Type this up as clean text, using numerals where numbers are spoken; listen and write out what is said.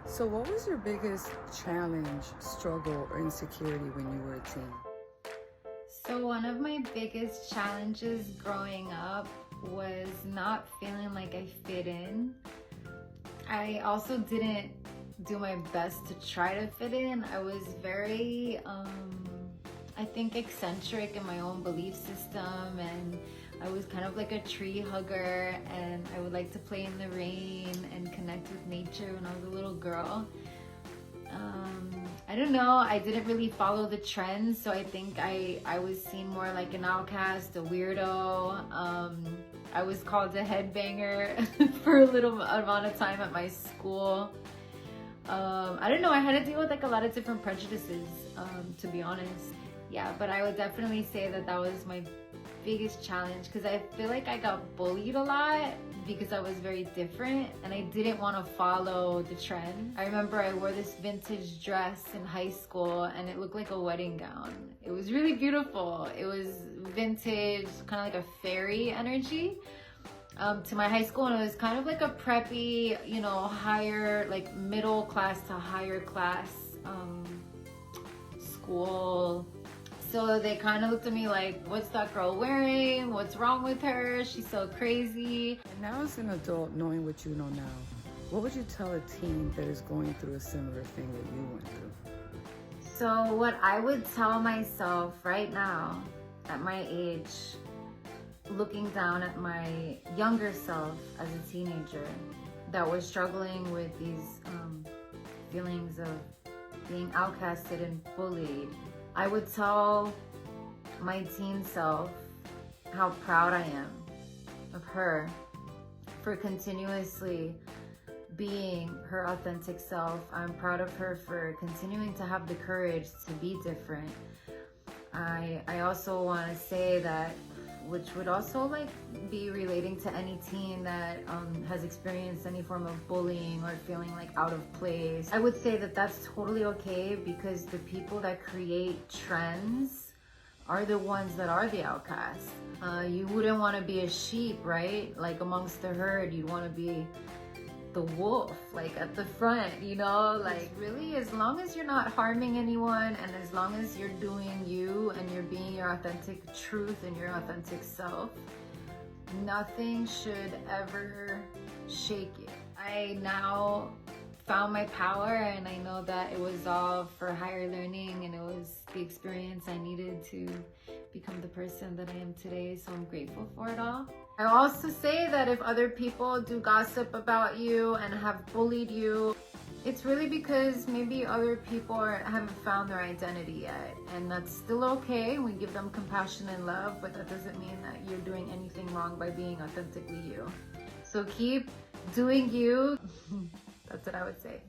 So, what was your biggest challenge, struggle, or insecurity when you were a teen? So one of my biggest challenges growing up was not feeling like I fit in. I also didn't do my best to try to fit in. I was very, I think, eccentric in my own belief system, and I was kind of like a tree hugger, and I would like to play in the rain and connect with nature when I was a little girl. I don't know, I didn't really follow the trends, so I think I was seen more like an outcast, a weirdo. I was called a headbanger for a little amount of time at my school. I don't know, I had to deal with like a lot of different prejudices, to be honest. Yeah, but I would definitely say that that was my biggest challenge, because I feel like I got bullied a lot because I was very different and I didn't want to follow the trend. I remember I wore this vintage dress in high school and it looked like a wedding gown. It was really beautiful. It was vintage, kind of like a fairy energy. To my high school, and it was kind of like a preppy, you know, higher, like middle class to higher class school. So they kind of looked at me like, what's that girl wearing? What's wrong with her? She's so crazy. And now, as an adult, knowing what you know now, what would you tell a teen that is going through a similar thing that you went through? So what I would tell myself right now at my age, looking down at my younger self as a teenager that was struggling with these feelings of being outcasted and bullied, I would tell my teen self how proud I am of her for continuously being her authentic self. I'm proud of her for continuing to have the courage to be different. I also want to say that, which would also like be relating to any teen that has experienced any form of bullying or feeling like out of place. I would say that that's totally okay, because the people that create trends are the ones that are the outcasts. You wouldn't want to be a sheep, right? Like amongst the herd, you'd want to be the wolf, like at the front, you know? Like really, as long as you're not harming anyone and as long as you're doing you and you're being your authentic truth and your authentic self, nothing should ever shake you. I now found my power, and I know that it was all for higher learning, and it was the experience I needed to become the person that I am today, so I'm grateful for it all. I also say that if other people do gossip about you and have bullied you, it's really because maybe other people haven't found their identity yet, and that's still okay. We give them compassion and love, but that doesn't mean that you're doing anything wrong by being authentically you. So keep doing you. That's what I would say.